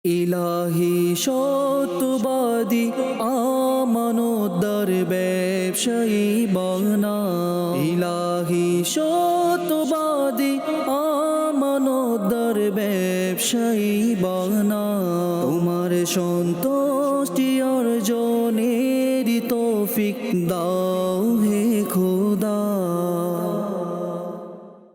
ইলাহি সত্যবাদী আমানতদার ব্যবসায়ী বানা। ইলাহি সত্যবাদী আমানতদার ব্যবসায়ী বানা। তোমার সন্তুষ্টি অর্জনের তৌফিক দাও হে খোদা।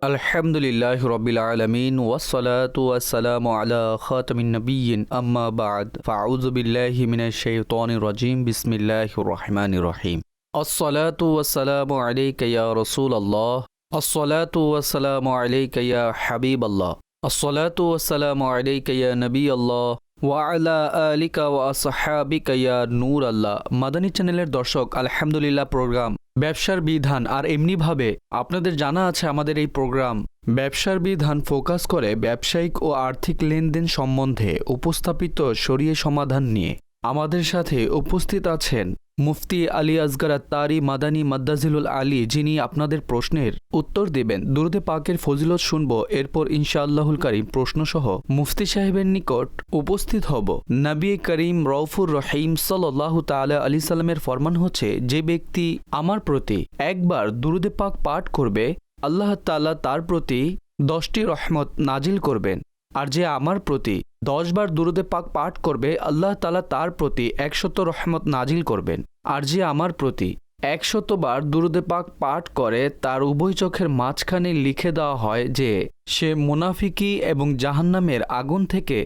আলহামদুলিল্লাহ রবিল আলমিন ওয়াসসালাতু ওয়াসসালামু আলা খাতামিন নবিয়্যিন আম্মা বা'দ ফাআউযু বিল্লাহি মিনাশ শাইতানির রাজীম বিসমিল্লাহির রহমানির রহিম। আসসালাতু ওয়াসসালামু আলাইকা ইয়া রাসূলাল্লাহ, আসসালাতু ওয়াসসালামু আলাইকা ইয়া হাবিবাল্লাহ, আসসালাতু ওয়াসসালামু আলাইকা ইয়া নবিয়াল্লাহ ওয়া আলা আলিকা ওয়া আসহাবিকা ইয়া নূর আল্লাহ। মাদানী চ্যানেলের দর্শক, আলহামদুলিল্লাহ প্রোগ্রাম ব্যবসার বিধান আর এমনিভাবে আপনাদের জানা আছে আমাদের এই প্রোগ্রাম ব্যবসার বিধান ফোকাস করে ব্যবসায়িক ও আর্থিক লেনদেন সম্বন্ধে উপস্থাপিত শরীয়ী সমাধান নিয়ে। আমাদের সাথে উপস্থিত আছেন মুফতি আলী আসগর আত্তারি মাদানী মাদ্দাজিলুল আলী, যিনি আপনাদের প্রশ্নের উত্তর দেবেন। দুরুদে পাকের ফজিলত শুনব, এরপর ইনশাআল্লাহুল কারীম প্রশ্নসহ মুফতি সাহেবের নিকট উপস্থিত হব। নবী করিম রউফুর রহিম সাল্লাল্লাহু তাআলা আলাইহি সাল্লামের ফরমান হচ্ছে, যে ব্যক্তি আমার প্রতি একবার দুরুদে পাক পাঠ করবে, আল্লাহ তাআলা তার প্রতি 10টি রহমত নাজিল করবেন। আর যে আমার প্রতি 10 বার দুরুদে পাক পাঠ করবে, আল্লাহ তাআলা তার প্রতি 100 রহমত নাজিল করবেন। আর যে আমার প্রতি 100 বার দুরুদে পাক পাঠ করে, তার উভয় চোখের মাঝখানে লিখে দেওয়া হয় যে সে মুনাফিকি এবং জাহান্নামের আগুন থেকে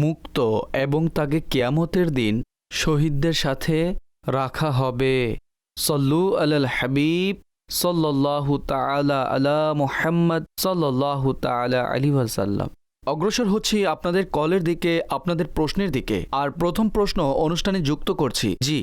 মুক্ত, এবং তাকে কিয়ামতের দিন শহীদদের সাথে রাখা হবে। সল্লু আলাল হাবিব সাল্লাল্লাহু তাআলা আলা মুহাম্মদ সাল্লাল্লাহু তাআলা আলাইহি ওয়াসাল্লাম। অগ্রসর হচ্ছি আপনাদের কলের দিকে, আপনাদের প্রশ্নের দিকে। আর প্রথম প্রশ্ন অনুষ্ঠানে যুক্ত করছি। জি,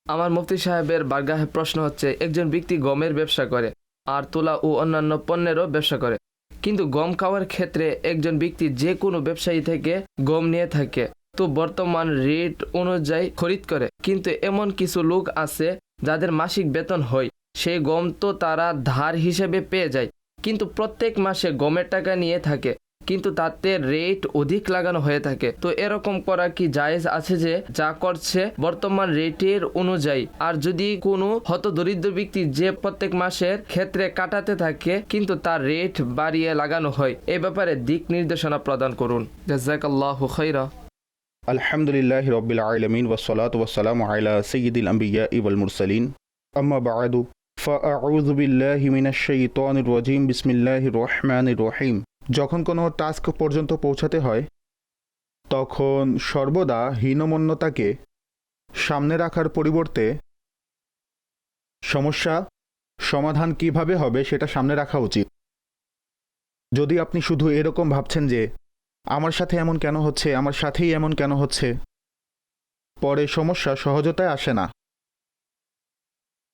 আমার মুফতি সাহেবের বারগাহে প্রশ্ন হচ্ছে, একজন ব্যক্তি গমের ব্যবসা করে আর তুলা ও অন্যান্য পণ্যেরও ব্যবসা করে, কিন্তু গম খাওয়ার ক্ষেত্রে একজন ব্যক্তি যে কোনো ব্যবসায়ী থেকে গম নিয়ে থাকে, তো বর্তমান রেট অনুযায়ী খরিদ করে। কিন্তু এমন কিছু লোক আছে যাদের মাসিক বেতন হয়, সেই গম তো তারা ধার হিসেবে পেয়ে যায়, কিন্তু প্রত্যেক মাসে গমের টাকা নিয়ে থাকে, কিন্তু তাতে রেট অধিক লাগানো হয়ে থাকে। তো এরকম করা কি জায়েজ আছে, যে যা করছে বর্তমান রেটের অনুযায়ী? আর যদি কোনো হতদরিদ্র ব্যক্তি যে প্রত্যেক মাসের ক্ষেত্রে কাটাতে থাকে, কিন্তু তার রেট বাড়িয়ে লাগানো হয়, এ ব্যাপারে দিক নির্দেশনা প্রদান করুন। জাযাকাল্লাহু খাইরা। আলহামদুলিল্লাহ রব্বিল আলামিন ওয়াসসালাতু ওয়াসসালামু আলা সাইয়্যিদিল আমবিয়া ওয়াল মুরসালিন, আম্মা বা'দু, ফাআউযু বিল্লাহি মিনাশ শাইতানির রাজীম, বিসমিল্লাহির রহমানির রহিম। যখন কোনো টাস্ক পর্যন্ত পৌঁছাতে হয়, তখন সর্বদা হীনমন্যতাকে সামনে রাখার পরিবর্তে সমস্যা সমাধান কিভাবে হবে সেটা সামনে রাখা উচিত। যদি আপনি শুধু এরকম ভাবছেন যে আমার সাথে এমন কেন হচ্ছে, আমার সাথেই এমন কেন হচ্ছে, পরে সমস্যা সহজতায় আসে না।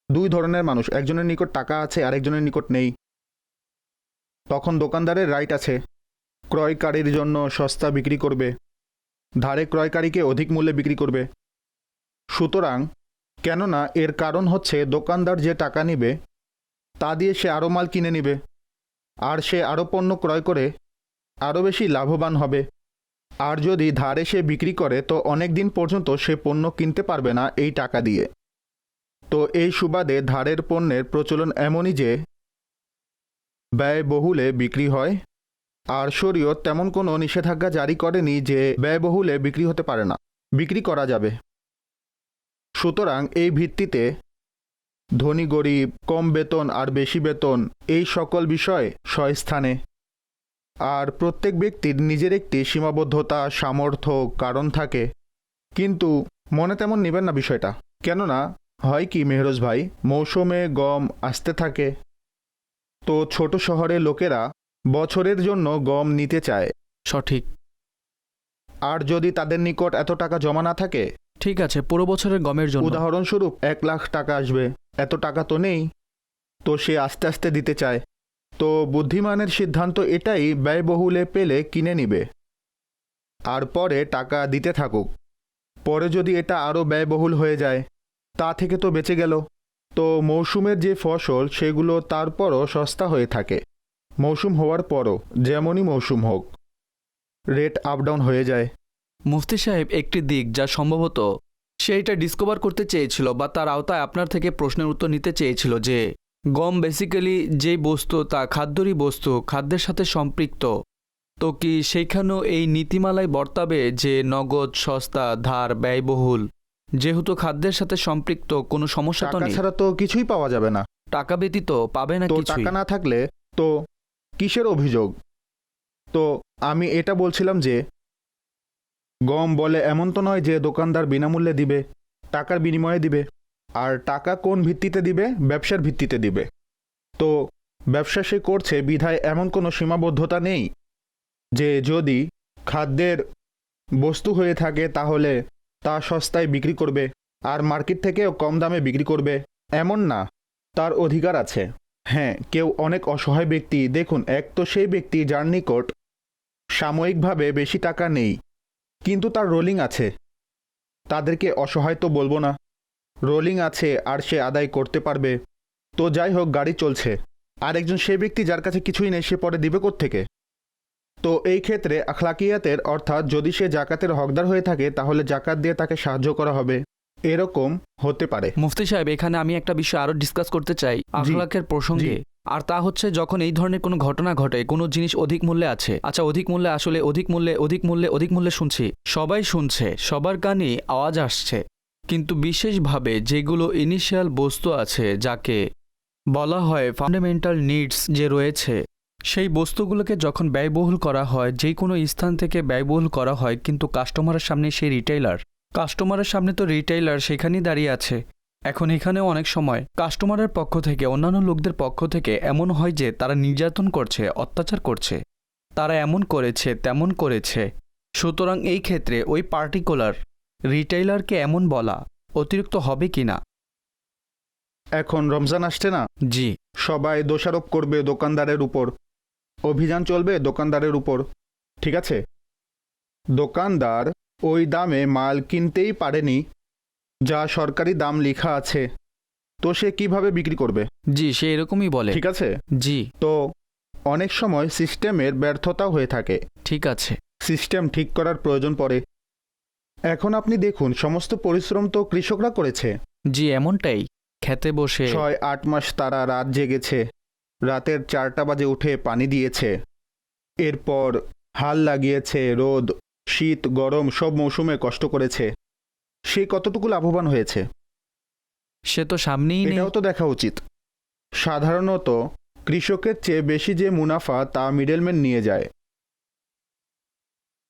দুই ধরনের মানুষ, একজনের নিকট টাকা আছে আর একজনের নিকট নেই। তখন দোকানদারের রাইট আছে ক্রয়কারীর জন্য সস্তা বিক্রি করবে, ধারে ক্রয়কারীকে অধিক মূল্যে বিক্রি করবে। সুতরাং, কেননা এর কারণ হচ্ছে দোকানদার যে টাকা নেবে তা দিয়ে সে আরও মাল কিনে নেবে, আর সে আরও পণ্য ক্রয় করে আরও বেশি লাভবান হবে। আর যদি ধারে সে বিক্রি করে, তো অনেক দিন পর্যন্ত সে পণ্য কিনতে পারবে না এই টাকা দিয়ে। তো এই সুবাদে ধারের পণ্যের প্রচলন এমনই যে ব্যয়বহুলে বিক্রি হয়, আর শরীয়ত তেমন কোনো নিষেধাজ্ঞা জারি করেনি যে ব্যয়বহুলে বিক্রি হতে পারে না, বিক্রি করা যাবে। সুতরাং এই ভিত্তিতে ধনী গরিব, কম বেতন আর বেশি বেতন, এই সকল বিষয় স্বস্থানে। আর প্রত্যেক ব্যক্তির নিজের একটি সীমাবদ্ধতা, সামর্থ্য, কারণ থাকে। কিন্তু মনে তেমন নেবেন না বিষয়টা। কেননা হয় কি মেহরোজ ভাই, মৌসুমে গম আসতে থাকে, তো ছোট শহরে লোকেরা বছরের জন্য গম নিতে চায়। সঠিক। আর যদি তাদের নিকট এত টাকা জমা না থাকে, ঠিক আছে, পুরো বছরের গমের জন্য উদাহরণস্বরূপ 1 লাখ টাকা আসবে, এত টাকা তো নেই, তো সে আস্তে আস্তে দিতে চায়। তো বুদ্ধিমানের সিদ্ধান্ত এটাই, ব্যয়বহুলে পেলে কিনে নিবে আর পরে টাকা দিতে থাকুক। পরে যদি এটা আরও ব্যয়বহুল হয়ে যায়, তা থেকে তো বেঁচে গেল। তো মৌসুমের যে ফসল, সেগুলো তারপরও সস্তা হয়ে থাকে, মৌসুম হওয়ার পরও, যেমনই মৌসুম হোক। রেট আপ ডাউন হয়ে যায়। মুফতি সাহেব, একটি দিক যা সম্ভবত সে এটা ডিসকভার করতে চেয়েছিল বা তার আওতায় আপনার থেকে প্রশ্নের উত্তর নিতে চেয়েছিল যে গম বেসিক্যালি যেই বস্তু তা খাদ্যরই বস্তু, খাদ্যের সাথে সম্পৃক্ত, তো কি সেইখানেও এই নীতিমালায় বর্তাবে যে নগদ, সস্তা, ধার, ব্যয়বহুল, যেহেতু খাদ্যের সাথে সম্পৃক্ত কোনো সমস্যা তো টাকা নেই? ছাড়া তো কিছুই পাওয়া যাবে না। টাকা ব্যতীত পাবে না তো কিছুই। টাকা না থাকলে তো কিসের অভিযোগ? তো আমি এটা বলছিলাম যে গম বলে এমন তো নয় যে দোকানদার বিনামূল্যে দিবে, টাকার বিনিময়ে দিবে। আর টাকা কোন ভিত্তিতে দিবে? ব্যবসার ভিত্তিতে দিবে। তো ব্যবসা সে করছে বিধায় এমন কোনো সীমাবদ্ধতা নেই যে যদি খাদ্যের বস্তু হয়ে থাকে তাহলে তা সস্তায় বিক্রি করবে আর মার্কেট থেকেও কম দামে বিক্রি করবে, এমন না। তার অধিকার আছে। হ্যাঁ, কেউ অনেক অসহায় ব্যক্তি, দেখুন, এক তো সেই ব্যক্তি যার নিকট সাময়িকভাবে বেশি টাকা নেই কিন্তু তার রোলিং আছে, তাদেরকে অসহায় তো বলবো না, রোলিং আছে আর সে আদায় করতে পারবে। তো যাই হোক, গাড়ি চলছে। আর একজন সেই ব্যক্তি যার কাছে কিছুই নেই, সে পরে দিবে কোত্থেকে? তো এই ক্ষেত্রে আখলাকিয়াতের, অর্থাৎ যদি সে জাকাতের হকদার হয়ে থাকে তাহলে জাকাত দিয়ে তাকে সাহায্য করা হবে, এরকম হতে পারে। মুফতি সাহেব, এখানে আমি একটা বিষয় আরো ডিসকাস করতে চাই আখলাকের প্রসঙ্গে। আর তা হচ্ছে যখন এই ধরনের কোনো ঘটনা ঘটে, কোনো জিনিস অধিক মূল্যে আছে, আচ্ছা অধিক মূল্যে, আসলে অধিক মূল্যে শুনছি, সবাই শুনছে, সবার কানে আওয়াজ আসছে, কিন্তু বিশেষভাবে যেগুলো ইনিশিয়াল বস্তু আছে যাকে বলা হয় ফান্ডামেন্টাল নিডস যে রয়েছে, সেই বস্তুগুলোকে যখন ব্যয়বহুল করা হয়, যে কোনো স্থান থেকে ব্যয়বহুল করা হয়, কিন্তু কাস্টমারের সামনে সেই কাস্টমারের সামনে তো রিটেইলার সেখানেই দাঁড়িয়ে আছে। এখন এখানেও অনেক সময় কাস্টমারের পক্ষ থেকে, অন্যান্য লোকদের পক্ষ থেকে এমন হয় যে তারা নির্যাতন করছে, অত্যাচার করছে, তারা এমন করেছে, তেমন করেছে। সুতরাং এই ক্ষেত্রে ওই পার্টিকুলার রিটেইলারকে এমন বলা অতিরিক্ত হবে কি না? এখন রমজান আসছে না, জি, সবাই দোষারোপ করবে দোকানদারের উপর, অভিযান চলবে দোকানদারের উপর, ঠিক আছে? দোকানদার ওই দামে মাল কিনতেই পারেনি যা সরকারি দাম লেখা আছে, তো সে কিভাবে বিক্রি করবে? জি, সে এরকমই বলে। ঠিক আছে? জি, তো অনেক সময় সিস্টেমের ব্যর্থতাও হয়ে থাকে, ঠিক আছে। সিস্টেম ঠিক করার প্রয়োজন পড়ে। এখন আপনি দেখুন, সমস্ত পরিশ্রম তো কৃষকরা করেছে। জি, এমনটাই। খেতে বসে 6-8 মাস তারা রাত জেগেছে, রাতের 4টা বাজে উঠে পানি দিয়েছে, এরপর হাল লাগিয়েছে, রোদ, শীত, গরম সব মৌসুমে কষ্ট করেছে। সে কতটুকু লাভবান হয়েছে সে তো সামনেই নেই। এটাও তো দেখা উচিত। সাধারণত কৃষকের চেয়ে বেশি যে মুনাফা তা মিডলম্যান নিয়ে যায়।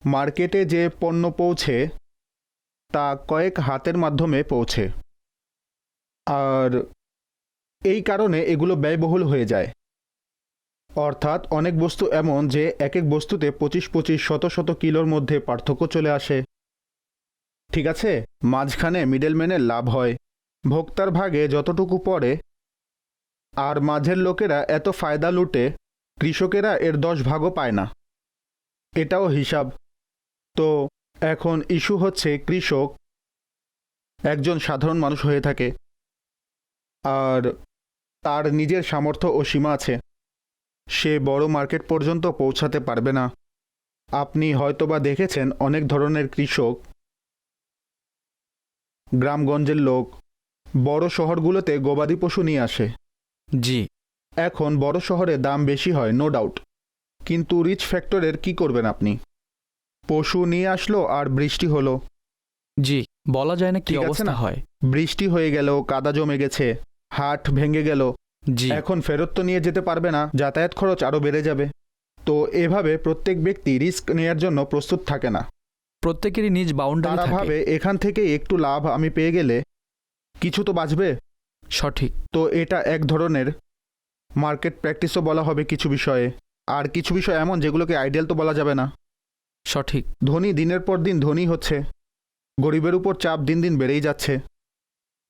মার্কেটে যে পণ্য পৌঁছে তা কয়েক হাতের মাধ্যমে পৌঁছে, আর এই কারণে এগুলো ব্যয়বহুল হয়ে যায়। অর্থাৎ অনেক বস্তু এমন যে এক এক বস্তুতে 25-25, শত কিলোর মধ্যে পার্থক্য চলে আসে, ঠিক আছে? মাঝখানে মিডলম্যানের লাভ হয়, ভোক্তার ভাগে যতটুকু পড়ে, আর মাঝের লোকেরা এত ফায়দা লুটে, কৃষকেরা এর 10 ভাগও পায় না। এটাও হিসাব। তো এখন ইস্যু হচ্ছে, কৃষক একজন সাধারণ মানুষ হয়ে থাকে আর তার নিজের সামর্থ্য ও সীমা আছে, সে বড় মার্কেট পর্যন্ত পৌঁছাতে পারবে না। আপনি হয়তোবা দেখেছেন অনেক ধরনের কৃষক, গ্রামগঞ্জের লোক বড় শহরগুলোতে গবাদি পশু নিয়ে আসে। জি, এখন বড় শহরে দাম বেশি হয়, নো ডাউট, কিন্তু রিচ ফ্যাক্টরের কি করবেন আপনি? পশু নিয়ে আসলো আর বৃষ্টি হলো, জি, বলা যায় না কি ঠিক আছে অবস্থা না? হয়। বৃষ্টি হয়ে গেল, কাদা জমে গেছে, হাট ভেঙে গেল, জি, এখন ফেরত তো নিয়ে যেতে পারবে না, যাতায়াত খরচ আরও বেড়ে যাবে। তো এভাবে প্রত্যেক ব্যক্তি রিস্ক নেয়ার জন্য প্রস্তুত থাকে না। প্রত্যেকেরই নিজ বাউন্ডারি তারা থাকে। ভাবে এখান থেকে একটু লাভ আমি পেয়ে গেলে কিছু তো বাঁচবে। সঠিক। তো এটা এক ধরনের মার্কেট প্র্যাকটিসও বলা হবে কিছু বিষয়ে, আর কিছু বিষয় এমন যেগুলোকে আইডিয়াল তো বলা যাবে না। সঠিক। ধনী দিনের পর দিন ধনী হচ্ছে, গরিবের উপর চাপ দিন দিন বেড়েই যাচ্ছে।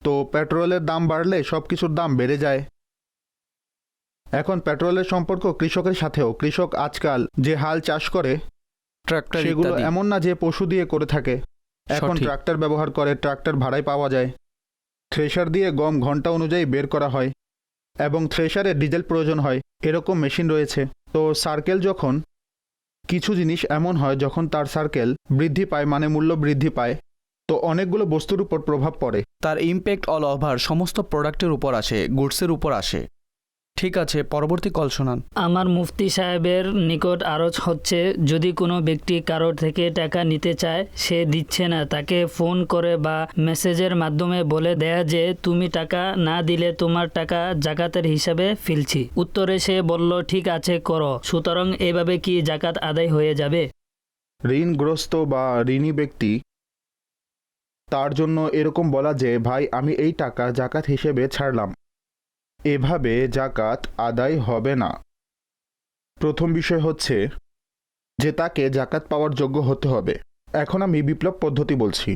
তো পেট্রোলের দাম বাড়লে সব কিছুর দাম বেড়ে যায়। এখন পেট্রোলের সম্পর্ক কৃষকের সাথেও, কৃষক আজকাল যে হাল চাষ করে ট্রাক্টর সেগুলো ইত্যাদি। এমন না যে পশু দিয়ে করে থাকে, এখন সঠিক। ট্রাক্টর ব্যবহার করে, ট্রাক্টর ভাড়ায় পাওয়া যায়। থ্রেশার দিয়ে গম ঘন্টা অনুযায়ী বের করা হয় এবং থ্রেশারে ডিজেল প্রয়োজন হয়, এরকম মেশিন রয়েছে। তো সার্কেল যখন কিছু জিনিস এমন হয় যখন তার সার্কেল বৃদ্ধি পায়, মানে মূল্য বৃদ্ধি পায়, তো অনেকগুলো বস্তুর উপর প্রভাব পড়ে। তার ইমপ্যাক্ট অল ওভার সমস্ত প্রোডাক্টের উপর আসে, গুডসের উপর আসে। ঠিক আছে, পরবর্তী কল শোনান। আমার মুফতি সাহেবের নিকট আরজ হচ্ছে, যদি কোনো ব্যক্তি কারোর থেকে টাকা নিতে চায়, সে দিচ্ছে না, তাকে ফোন করে বা মেসেজের মাধ্যমে বলে দেয়া যে তুমি টাকা না দিলে তোমার টাকা জাকাতের হিসাবে ফেলছি। উত্তরে সে বলল ঠিক আছে করো। সুতরাং এভাবে কি জাকাত আদায় হয়ে যাবে? ঋণগ্রস্ত বা ঋণী ব্যক্তি, তার জন্য এরকম বলা যে ভাই আমি এই টাকা জাকাত হিসেবে ছাড়লাম, এভাবে জাকাত আদায় হবে না। প্রথম বিষয় হচ্ছে যে তাকে জাকাত পাওয়ার যোগ্য হতে হবে। এখন আমি বিপ্লব পদ্ধতি বলছি।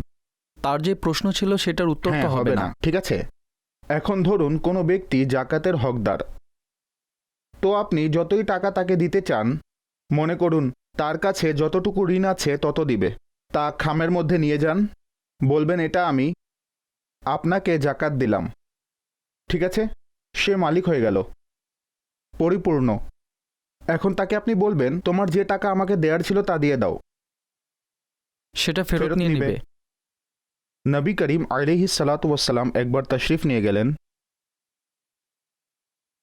তার যে প্রশ্ন ছিল সেটার উত্তর তো হ্যাঁ, হবে না। ঠিক আছে। এখন ধরুন কোনো ব্যক্তি জাকাতের হকদার, তো আপনি যতই টাকা তাকে দিতে চান, মনে করুন তার কাছে যতটুকু ঋণ আছে তত দিবে, তা খামের মধ্যে নিয়ে যান, বলবেন এটা আমি আপনাকে জাকাত দিলাম, ঠিক আছে, সে মালিক হয়ে গেল পরিপূর্ণ। এখন তাকে আপনি বলবেন তোমার যে টাকা আমাকে দেওয়ার ছিল তা দিয়ে দাও, সেটা ফেরত নিয়ে নিবে। নেবে। নবী করিম আলাইহিস সালাতু ওয়াসসালাম একবার তশরিফ নিয়ে গেলেন।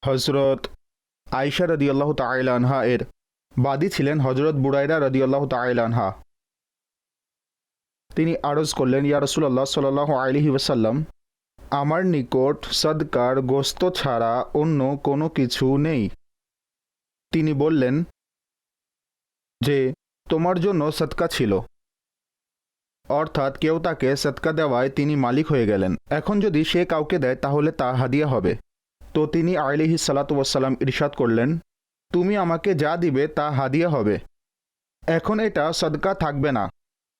হযরত আয়েশা রাদিয়াল্লাহু তাআলা আনহা এর বাদী ছিলেন হযরত বুরাইরা রাদিয়াল্লাহু তাআলা আনহা। তিনি আরজ করলেন, ইয়া রাসূলুল্লাহ সাল্লাল্লাহু আলাইহি ওয়াসাল্লাম, আমার নিকট সদকার গোশত ছাড়া অন্য কোনো কিছু নেই। তিনি বললেন যে তোমার জন্য সদকা ছিল, অর্থাৎ কেউ তাকে সদকা দেওয়ায় তিনি মালিক হয়ে গেলেন। এখন যদি সে কাউকে দেয় তাহলে তা হাদিয়া হবে। তো তিনি আলাইহিস সালাতু ওয়াসসালাম ইরশাদ করলেন, তুমি আমাকে যা দিবে তা হাদিয়া হবে, এখন এটা সদকা থাকবে না।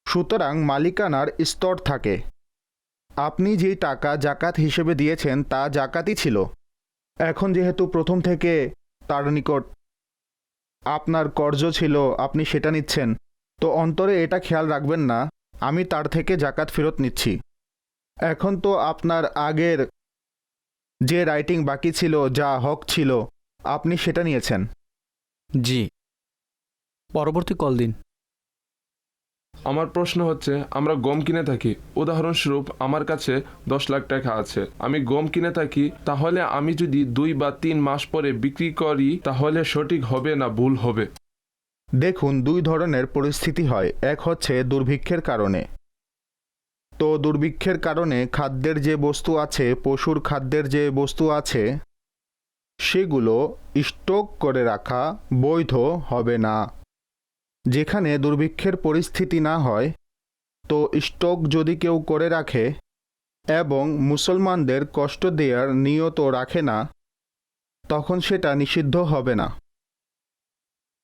সুতরাং মালিকানার স্তর থাকে। আপনি যে টাকা জাকাত হিসেবে দিয়েছেন তা জাকাতই ছিল। এখন যেহেতু প্রথম থেকে তার নিকট আপনার কর্জ ছিল, আপনি সেটা নিচ্ছেন, তো অন্তরে এটা খেয়াল রাখবেন না আমি তার থেকে জাকাত ফেরত নিচ্ছি। এখন তো আপনার আগের যে রাইটিং বাকি ছিল, যা হক ছিল, আপনি সেটা নিয়েছেন। জি, পরবর্তী কল দিন। আমার প্রশ্ন হচ্ছে, আমরা গম কিনে থাকি, উদাহরণস্বরূপ আমার কাছে 10 লাখ টাকা আছে, আমি গম কিনে থাকি, তাহলে আমি যদি 2 বা 3 মাস পরে বিক্রি করি তাহলে সঠিক হবে না ভুল হবে? দেখুন, দুই ধরনের পরিস্থিতি হয়। এক হচ্ছে দুর্ভিক্ষের কারণে। তো দুর্ভিক্ষের কারণে খাদ্যের যে বস্তু আছে, পশুর খাদ্যের যে বস্তু আছে, সেগুলো স্টক করে রাখা বৈধ হবে না। যেখানে দুর্ভিক্ষের পরিস্থিতি না হয়, তো স্টক যদি কেউ করে রাখে এবং মুসলমানদের কষ্ট দেওয়ার নিয়ত রাখে না, তখন সেটা নিষিদ্ধ হবে না।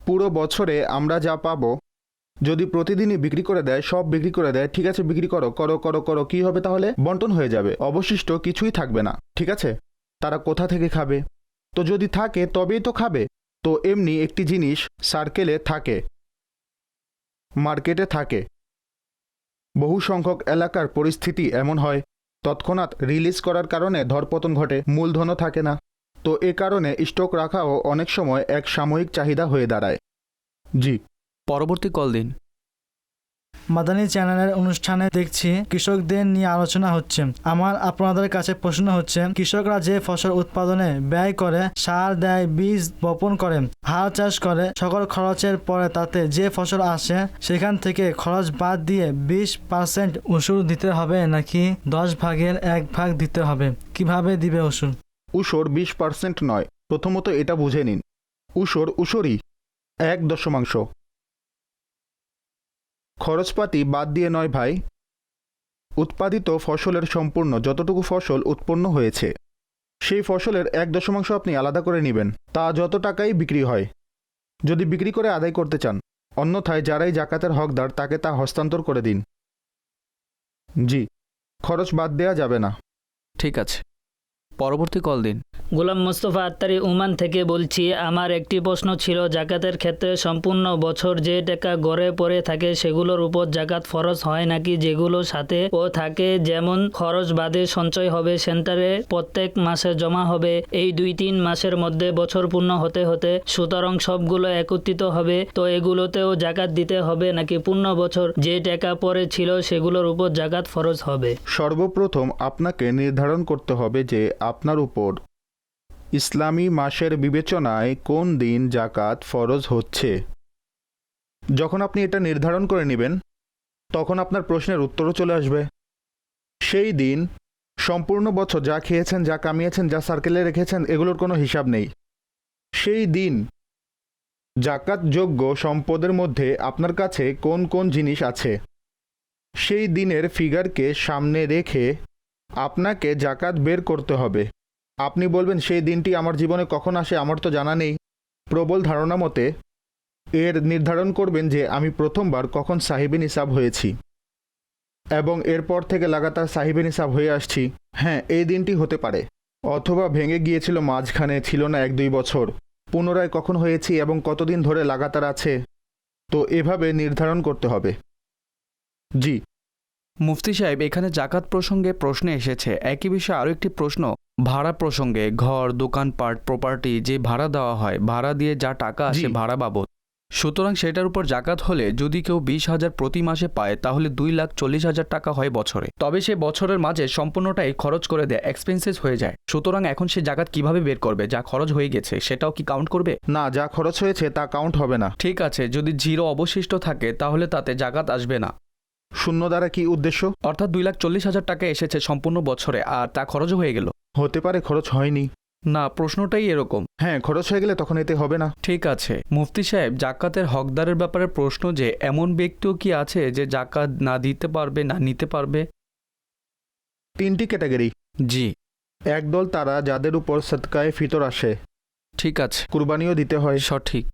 পুরো বছরে আমরা যা পাবো, যদি প্রতিদিনই বিক্রি করে দেয়, সব বিক্রি করে দেয়, ঠিক আছে বিক্রি করো করো করো করো, কী হবে তাহলে? বন্টন হয়ে যাবে, অবশিষ্ট কিছুই থাকবে না, ঠিক আছে? তারা কোথা থেকে খাবে? তো যদি থাকে তবেই তো খাবে। তো এমনি একটি জিনিস সার্কেলে থাকে, মার্কেটে থাকে, বহু সংখ্যক এলাকার পরিস্থিতি এমন হয়, তৎক্ষণাৎ রিলিজ করার কারণে ধরপতন ঘটে, মূলধনও থাকে না। তো এ কারণে স্টক রাখাও অনেক সময় এক সাময়িক চাহিদা হয়ে দাঁড়ায়। জি, পরবর্তী কল দিন। মাদানী চ্যানেলের অনুষ্ঠানে দেখছি কৃষকদের নিয়ে আলোচনা হচ্ছে। আমার আপনাদের কাছে প্রশ্ন হচ্ছে, কৃষকরা যে ফসল উৎপাদনে ব্যয় করে, সার দেয়, বীজ বপন করে, হাল চাষ করে, সকল খরচের পরে তাতে যে ফসল আসে সেখান থেকে খরচ বাদ দিয়ে 20% উসুর দিতে হবে নাকি 10 ভাগের 1 ভাগ দিতে হবে? কিভাবে দিবে উসুর? উসর 20% নয়, প্রথমত এটা বুঝে নিন। উসর উসরই 1/10। খরচপাতি বাদ দিয়ে নয় ভাই, উৎপাদিত ফসলের সম্পূর্ণ যতটুকু ফসল উৎপন্ন হয়েছে সেই ফসলের 1/10 আপনি আলাদা করে নেবেন, তা যত টাকাই বিক্রি হয়, যদি বিক্রি করে আদায় করতে চান। অন্যথায় যারাই জাকাতের হকদার তাকে তা হস্তান্তর করে দিন। জি, খরচ বাদ দেয়া যাবে না। ঠিক আছে, পরবর্তী কল দিন। গোলাম মোস্তফা আত্তারি ওমান থেকে বলছি, আমার একটি প্রশ্ন ছিল, জাকাতের ক্ষেত্রে সম্পূর্ণ বছর যে টাকা গড়ে পড়ে থাকে সেগুলোর উপর জাকাত ফরজ হয় নাকি যেগুলো সাথে ও থাকে, যেমন খরচ বাদে সঞ্চয় হবে, সেন্টারে প্রত্যেক মাসে জমা হবে, এই 2-3 মাসের মধ্যে বছর পূর্ণ হতে হতে, সুতরাং সবগুলো একত্রিত হবে, তো এগুলোতেও জাকাত দিতে হবে নাকি পূর্ণ বছর যে টাকা পরে ছিল সেগুলোর উপর জাকাত ফরজ হবে? সর্বপ্রথম আপনাকে নির্ধারণ করতে হবে যে আপনার উপর ইসলামী মাসের বিবেচনায় কোন দিন জাকাত ফরজ হচ্ছে। যখন আপনি এটা নির্ধারণ করে নেবেন তখন আপনার প্রশ্নের উত্তরও চলে আসবে। সেই দিন সম্পূর্ণ বছর যা খেয়েছেন, যা কামিয়েছেন, যা সার্কেলে রেখেছেন, এগুলোর কোনো হিসাব নেই। সেই দিন জাকাতযোগ্য সম্পদের মধ্যে আপনার কাছে কোন কোন জিনিস আছে, সেই দিনের ফিগারকে সামনে রেখে আপনাকে জাকাত বের করতে হবে। আপনি বলবেন সেই দিনটি আমার জীবনে কখন আসে আমার তো জানা নেই। প্রবল ধারণা মতে এর নির্ধারণ করবেন যে আমি প্রথমবার কখন সাহিবে নিসাব হয়েছি এবং এরপর থেকে লাগাতার সাহিবে নিসাব হয়ে আসছি। হ্যাঁ, এই দিনটি হতে পারে, অথবা ভেঙে গিয়েছিল মাঝখানে, ছিল না 1-2 বছর, পুনরায় কখন হয়েছি এবং কতদিন ধরে লাগাতার আছে, তো এভাবে নির্ধারণ করতে হবে। জি মুফতি সাহেব, এখানে জাকাত প্রসঙ্গে প্রশ্ন এসেছে। একই বিষয়ে আরও একটি প্রশ্ন ভাড়া প্রসঙ্গে। ঘর, দোকানপাট, প্রপার্টি যে ভাড়া দেওয়া হয়, ভাড়া দিয়ে যা টাকা আসে ভাড়া বাবদ, সুতরাং সেটার উপর জাকাত হলে যদি কেউ 20,000 প্রতি মাসে পায় তাহলে 2,40,000 টাকা হয় বছরে। তবে সে বছরের মাঝে সম্পূর্ণটাই খরচ করে দেয়, এক্সপেন্সেস হয়ে যায়। সুতরাং এখন সে জাকাত কিভাবে বের করবে? যা খরচ হয়ে গেছে সেটাও কি কাউন্ট করবে? না, যা খরচ হয়েছে তা কাউন্ট হবে না। ঠিক আছে, যদি 0 অবশিষ্ট থাকে তাহলে তাতে জাকাত আসবে না। শূন্য দ্বারা কি উদ্দেশ্য? অর্থাৎ 2,40,000 টাকা এসেছে সম্পূর্ণ বছরে আর তা খরচও হয়ে গেল। হতে পারে খরচ হয়নি। না, প্রশ্নটাই এরকম। হ্যাঁ, খরচ হয়ে গেলে তখন এতে হবে না। ঠিক আছে মুফতি সাহেব, জাকাতের হকদারের ব্যাপারে প্রশ্ন যে এমন ব্যক্তিও কি আছে যে জাকাত না দিতে পারবে, না নিতে পারবে? 3টি ক্যাটাগরি। জি, একদল তারা যাদের উপর সদকায়ে ফিতর আসে, ঠিক আছে, কুরবানিও দিতে হয়, সঠিক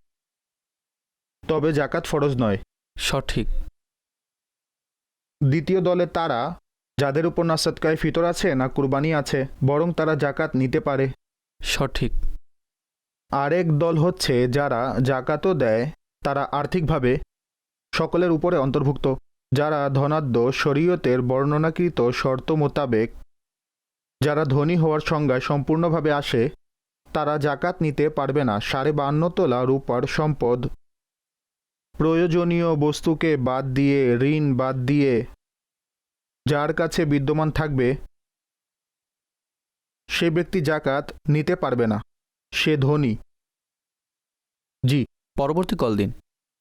তবে জাকাত ফরজ নয়। সঠিক। দ্বিতীয় দলে তারা যাদের উপর না সদকায়ে ফিতর আছে না কুরবানি আছে, বরং তারা জাকাত নিতে পারে। সঠিক। আরেক দল হচ্ছে যারা জাকাতও দেয়, তারা আর্থিকভাবে সকলের উপরে অন্তর্ভুক্ত। যারা ধনাঢ্য, শরীয়তের বর্ণনাকৃত শর্ত মোতাবেক যারা ধনী হওয়ার সংজ্ঞায় সম্পূর্ণভাবে আসে, তারা জাকাত নিতে পারবে না। 52.5 তোলা রূপার সম্পদ, প্রয়োজনীয় বস্তুকে বাদ দিয়ে, ঋণ বাদ দিয়ে যার কাছে বিদ্যমান থাকবে সে ব্যক্তি জাকাত নিতে পারবে না, সে ধনী। জি, পরবর্তী কল দিন।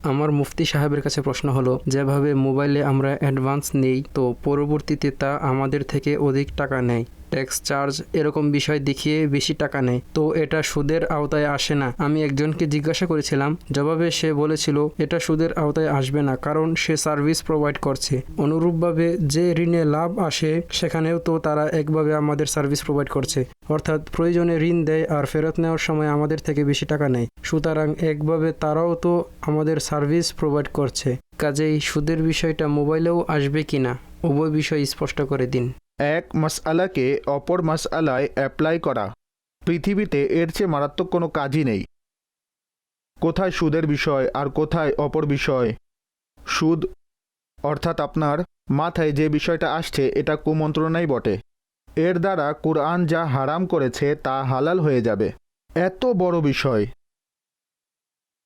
আমার মুফতি সাহেবের কাছে প্রশ্ন হলো, যেভাবে মোবাইলে আমরা অ্যাডভান্স নেই তো পরবর্তীতে তা আমাদের থেকে অধিক টাকা নেয়, ট্যাক্স চার্জ এরকম বিষয় দেখিয়ে বেশি টাকা নেয়, তো এটা সুদের আওতায় আসে না? আমি একজনকে জিজ্ঞাসা করেছিলাম, জবাবে সে বলেছিল এটা সুদের আওতায় আসবে না, কারণ সে সার্ভিস প্রোভাইড করছে। অনুরূপভাবে যে ঋণে লাভ আসে সেখানেও তো তারা একভাবে আমাদের সার্ভিস প্রোভাইড করছে, অর্থাৎ প্রয়োজনে ঋণ দেয় আর ফেরত নেওয়ার সময় আমাদের থেকে বেশি টাকা নেয়, সুতরাং একভাবে তারাও তো আমাদের সার্ভিস প্রোভাইড করছে। কাজেই সুদের বিষয়টা মোবাইলেও আসবে কিনা উভয় বিষয় স্পষ্ট করে দিন। এক মাসআলাকে অপর মাসআলায় অ্যাপ্লাই করা পৃথিবীতে এর চেয়ে মারাত্মক কোনো কাজই নেই। কোথায় সুদের বিষয় আর কোথায় অপর বিষয়। সুদ অর্থাৎ আপনার মাথায় যে বিষয়টা আসছে এটা কুমন্ত্রণাই বটে। এর দ্বারা কুরআন যা হারাম করেছে তা হালাল হয়ে যাবে, এত বড় বিষয়।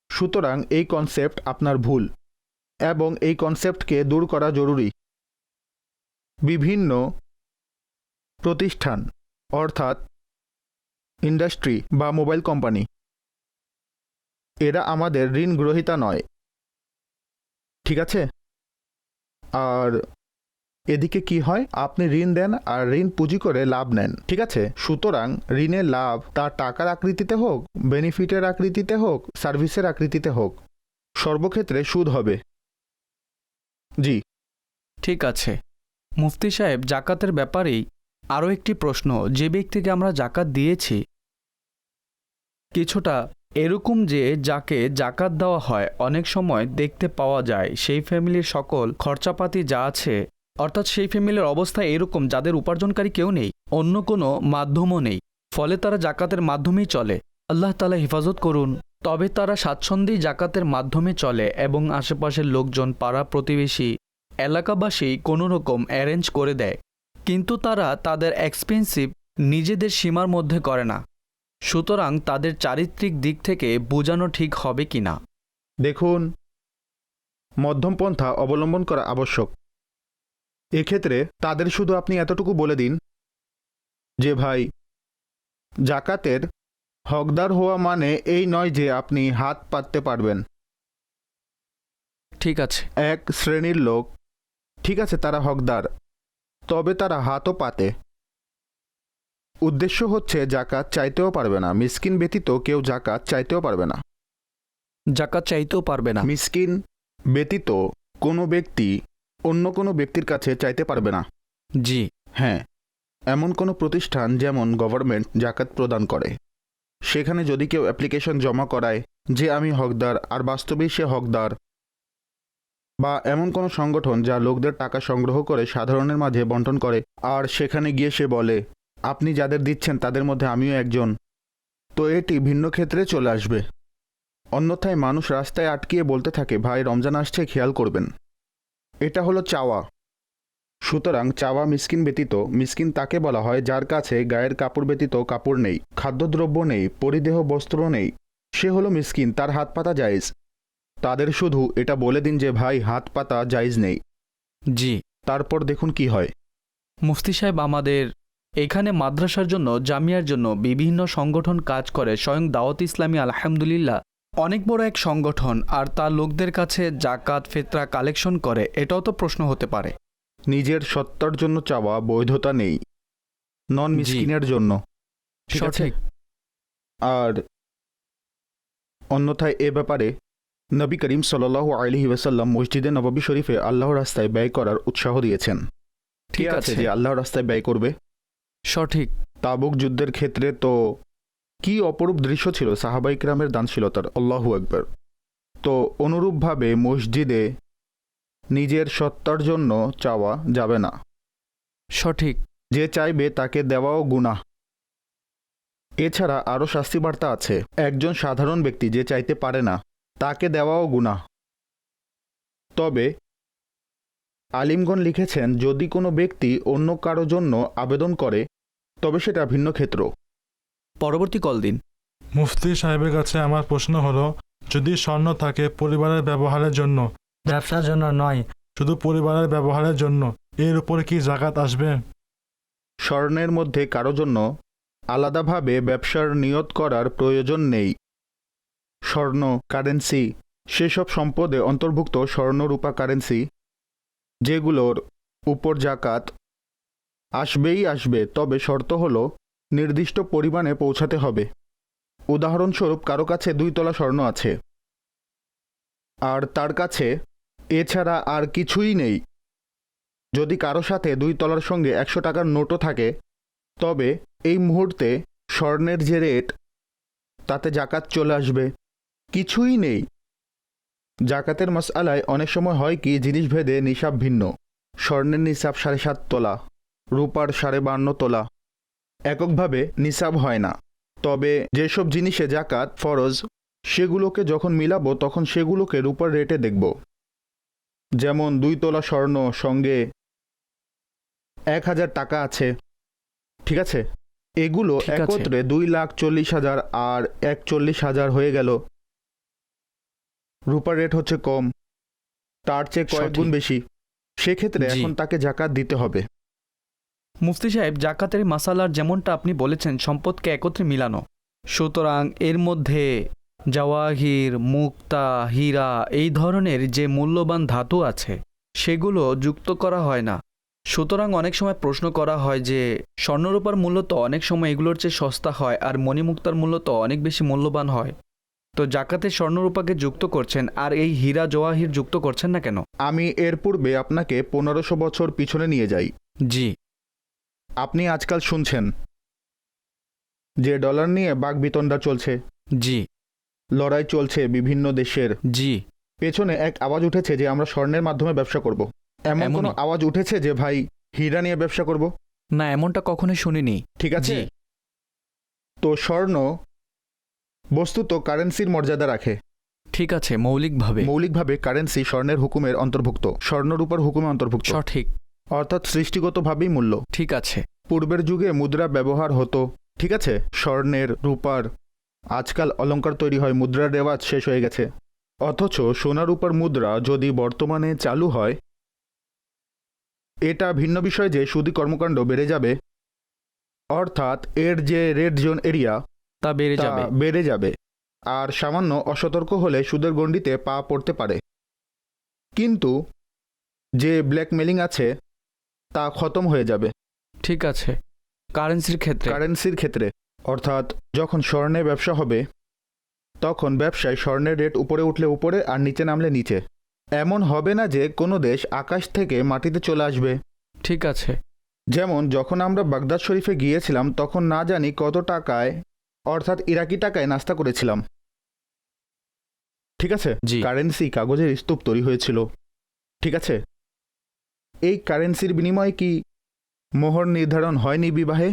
সুতরাং এই কনসেপ্ট আপনার ভুল এবং এই কনসেপ্টকে দূর করা জরুরি। বিভিন্ন প্রতিষ্ঠান অর্থাৎ ইন্ডাস্ট্রি বা মোবাইল কোম্পানি, এরা আমাদের ঋণ গ্রহীতা নয়, ঠিক আছে? আর এদিকে কি হয়, আপনি ঋণ দেন আর ঋণ পুঁজি করে লাভ নেন, ঠিক আছে? সুতরাং ঋণের লাভ তার টাকার আকৃতিতে হোক, বেনিফিটের আকৃতিতে হোক, সার্ভিসের আকৃতিতে হোক, সর্বক্ষেত্রে সুদ হবে। জি, ঠিক আছে মুফতি সাহেব, জাকাতের ব্যাপারেই আরও একটি প্রশ্ন। যে ব্যক্তিকে আমরা জাকাত দিয়েছি কিছুটা এরকম যে যাকে জাকাত দেওয়া হয় অনেক সময় দেখতে পাওয়া যায় সেই ফ্যামিলির সকল খরচাপাতি যা আছে, অর্থাৎ সেই ফ্যামিলির অবস্থা এরকম যাদের উপার্জনকারী কেউ নেই, অন্য কোনো মাধ্যমও নেই, ফলে তারা জাকাতের মাধ্যমেই চলে। আল্লাহ তাআলা হেফাজত করুন। তবে তারা স্বাচ্ছন্দ্যেই জাকাতের মাধ্যমে চলে এবং আশেপাশের লোকজন, পাড়া প্রতিবেশী, এলাকাবাসী কোনো রকম অ্যারেঞ্জ করে দেয়, কিন্তু তারা তাদের এক্সপেন্সিভ নিজেদের সীমার মধ্যে করে না। সুতরাং তাদের চারিত্রিক দিক থেকে বোঝানো ঠিক হবে কি না। দেখুন, মধ্যম পন্থা অবলম্বন করা আবশ্যক। এক্ষেত্রে তাদের শুধু আপনি এতটুকু বলে দিন যে ভাই, জাকাতের হকদার হওয়া মানে এই নয় যে আপনি হাত পাততে পারবেন। ঠিক আছে। এক শ্রেণীর লোক, ঠিক আছে, তারা হকদার, তবে তারা হাতও পাতে। উদ্দেশ্য হচ্ছে জাকাত চাইতেও পারবে না। মিসকিন ব্যতীত কেউ জাকাত চাইতেও পারবে না। জাকাত চাইতেও পারবে না। মিসকিন ব্যতীত কোনো ব্যক্তি অন্য কোনো ব্যক্তির কাছে চাইতে পারবে না। জি। হ্যাঁ, এমন কোনো প্রতিষ্ঠান যেমন গভর্নমেন্ট জাকাত প্রদান করে, সেখানে যদি কেউ অ্যাপ্লিকেশন জমা করায় যে আমি হকদার, আর বাস্তবেই সে হকদার, বা এমন কোনো সংগঠন যা লোকদের টাকা সংগ্রহ করে সাধারণের মাঝে বন্টন করে, আর সেখানে গিয়ে সে বলে আপনি যাদের দিচ্ছেন তাদের মধ্যে আমিও একজন, তো এটি ভিন্ন ক্ষেত্রে চলে আসবে। অন্যথায় মানুষ রাস্তায় আটকিয়ে বলতে থাকে ভাই রমজান আসছে, খেয়াল করবেন। এটা হলো চাওয়া। সুতরাং চাওয়া মিসকিন ব্যতীত। মিসকিন তাকে বলা হয় যার কাছে গায়ের কাপড় ব্যতীত কাপড় নেই, খাদ্যদ্রব্য নেই, পরিদেহ বস্ত্র নেই, সে হলো মিসকিন, তার হাত পাতা জায়েজ। তাদের শুধু এটা বলে দিন যে ভাই হাত পাতা জায়েজ নেই। জি। তারপর দেখুন কি হয়। মুফতি সাহেব, আমাদের এখানে মাদ্রাসার জন্য, জামিয়ার জন্য বিভিন্ন সংগঠন কাজ করে। স্বয়ং দাওয়াত ইসলামী আলহামদুলিল্লাহ অনেক বড় এক সংগঠন, আর তা লোকদের কাছে জাকাত ফিতরা কালেকশন করে। এটাও তো প্রশ্ন হতে পারে। নিজের সত্তার জন্য চাওয়া বৈধতা নেই, নন মিসকিনের জন্য। ঠিক আছে? সঠিক। আর অন্যথায় এ ব্যাপারে নবী করিম সাল্লাল্লাহু আলাইহি ওয়াসাল্লাম মসজিদে নববী শরীফে আল্লাহর রাস্তায় ব্যয় করার উৎসাহ দিয়েছেন। ঠিক আছে যে আল্লাহর রাস্তায় ব্যয় করবে। সঠিক। তাবুক যুদ্ধের ক্ষেত্রে তো কি অপরূপ দৃশ্য ছিল সাহাবা ইকরামের দানশীলতার, আল্লাহু আকবার। তো অনুরূপভাবে মসজিদে নিজের সত্তার জন্য চাওয়া যাবে না। সঠিক। যে চাইবে তাকে দেওয়াও গুনাহ। এছাড়া আরও শাস্তি বার্তা আছে। একজন সাধারণ ব্যক্তি যে চাইতে পারে না তাকে দেওয়াও গুনাহ। তবে আলিমগণ লিখেছেন যদি কোনো ব্যক্তি অন্য কারো জন্য আবেদন করে তবে সেটা ভিন্ন ক্ষেত্র। পরবর্তী কল দিন। মুফতি সাহেবের কাছে আমার প্রশ্ন হলো, যদি স্বর্ণ থাকে পরিবারের ব্যবহারের জন্য, ব্যবসার জন্য নয়, শুধু পরিবারের ব্যবহারের জন্য, এর উপরে কি জাকাত আসবে? স্বর্ণের মধ্যে কারো জন্য আলাদাভাবে ব্যবসার নিয়ত করার প্রয়োজন নেই। স্বর্ণ, কারেন্সি, সেসব সম্পদে অন্তর্ভুক্ত স্বর্ণ, রূপা, কারেন্সি, যেগুলোর উপর জাকাত আসবেই আসবে, তবে শর্ত হলো নির্দিষ্ট পরিমাণে পৌঁছাতে হবে। উদাহরণস্বরূপ কারো কাছে 2 তোলা স্বর্ণ আছে আর তার কাছে এছাড়া আর কিছুই নেই। যদি কারো সাথে 2 তলার সঙ্গে 100 টাকার নোটও থাকে, তবে এই মুহূর্তে স্বর্ণের যে রেট তাতে জাকাত চলে আসবে। কিছুই নেই। জাকাতের মাসআলায় অনেক সময় হয় কি জিনিসভেদে নিসাব ভিন্ন। স্বর্ণের নিসাব 7.5 তোলা, রূপার 52.5 তোলা, এককভাবে নিসাব হয় না। তবে যেসব জিনিসে জাকাত ফরজ সেগুলোকে যখন মিলাবো তখন সেগুলোকে রূপার রেটে দেখব। যেমন 2 তোলা স্বর্ণ সঙ্গে 1000 টাকা আছে, ঠিক আছে, এগুলো একত্রে 2,40,000 আর 41,000 হয়ে গেল। রূপার রেট হচ্ছে কম, তার চেয়ে কয়েক গুণ বেশি, সেক্ষেত্রে এখন তাকে জাকাত দিতে হবে। মুফতি সাহেব, জাকাতের মাসালার যেমনটা আপনি বলেছেন সম্পদকে একত্রে মিলানো, সুতরাং এর মধ্যে জাওয়াহির, মুক্তা, হীরা এই ধরনের যে মূল্যবান ধাতু আছে সেগুলো যুক্ত করা হয় না। সুতরাং অনেক সময় প্রশ্ন করা হয় যে স্বর্ণরূপার মূল্য তো অনেক সময় এগুলোর চেয়ে সস্তা হয় আর মণিমুক্তার মূল্য তো অনেক বেশি মূল্যবান হয়, তো জাকাতে স্বর্ণরূপাকে যুক্ত করছেন আর এই হীরা জওয়াহির যুক্ত করছেন না কেন? আমি এর পূর্বে আপনাকে 1500 বছর পিছনে নিয়ে যাই। জি। আপনি আজকাল শুনছেন যে ডলার নিয়ে বাকবিতণ্ডা চলছে। জি। লড়াই চলছে বিভিন্ন দেশের। জি। পেছনে এক আওয়াজ উঠেছে যে আমরা স্বর্ণের মাধ্যমে ব্যবসা করব। এমন কোনো আওয়াজ উঠেছে যে ভাই হীরা নিয়ে ব্যবসা করব? না, এমনটা কখনোই শুনিনি। ঠিক আছে? জি। তো স্বর্ণ বস্তুত কারেন্সির মর্যাদা রাখে। ঠিক আছে, মৌলিকভাবে। মৌলিকভাবে কারেন্সি স্বর্ণের হুকুমের অন্তর্ভুক্ত, স্বর্ণরূপার হুকুমে অন্তর্ভুক্ত, সঠিক। অর্থাৎ সৃষ্টিগতভাবেই মূল্য। ঠিক আছে। পূর্বের যুগে মুদ্রা ব্যবহার হতো, ঠিক আছে, স্বর্ণের, রূপার। আজকাল অলংকার তৈরি হয়, মুদ্রার রেওয়াজ শেষ হয়ে গেছে। অথচ সোনা রূপার মুদ্রা যদি বর্তমানে চালু হয়, এটা ভিন্ন বিষয় যে সুদী কর্মকাণ্ড বেড়ে যাবে, অর্থাৎ এর যে রেড জোন এরিয়া তা বেড়ে যাবে, আর সামান্য অসতর্ক হলে সুদের গণ্ডিতে পা পড়তে পারে। কিন্তু যে ব্ল্যাকমেলিং আছে তা খতম হয়ে যাবে। ঠিক আছে। কারেন্সির ক্ষেত্রে অর্থাৎ যখন স্বর্ণে ব্যবসা হবে, তখন ব্যবসায় স্বর্ণের রেট উপরে উঠলে উপরে আর নিচে নামলে নিচে। এমন হবে না যে কোনো দেশ আকাশ থেকে মাটিতে চলে আসবে। ঠিক আছে। যেমন যখন আমরা বাগদাদ শরীফে গিয়েছিলাম, তখন না জানি কত টাকায়, অর্থাৎ ইরাকি টাকায় নাস্তা করেছিলাম। ঠিক আছে? জি। কারেন্সি কাগজের স্তূপ তৈরি হয়েছিল। ঠিক আছে? এই কারেন্সির বিনিময়ে কি মোহর নির্ধারণ হয়নি বিবাহে?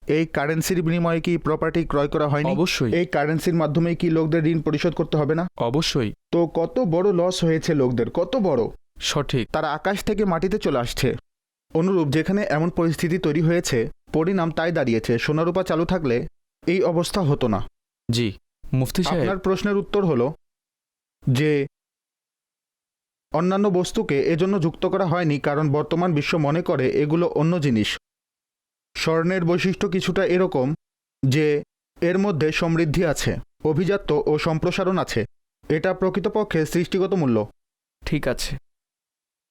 এই কারেন্সির বিনিময়ে কি প্রপার্টি ক্রয় করা হয়নি? অবশ্যই। এই কারেন্সির মাধ্যমে কি লোকদের ঋণ পরিশোধ করতে হবে না? অবশ্যই। তো কত বড় লস হয়েছে লোকদের, কত বড়! সঠিক। তারা আকাশ থেকে মাটিতে চলে আসছে। অনুরূপ যেখানে এমন পরিস্থিতি তৈরি হয়েছে, পরিণাম তাই দাঁড়িয়েছে। সোনারূপা চালু থাকলে এই অবস্থা হতো না। জি। মুফতি সাহেব, আপনার প্রশ্নের উত্তর হলো যে অন্যান্য বস্তুকে এজন্য যুক্ত করা হয়নি কারণ বর্তমান বিশ্ব মনে করে এগুলো অন্য জিনিস। স্বর্ণের বৈশিষ্ট্য কিছুটা এরকম যে এর মধ্যে সমৃদ্ধি আছে, অভিজাত্য ও সম্প্রসারণ আছে। এটা প্রকৃতপক্ষে সৃষ্টিগত মূল্য। ঠিক আছে।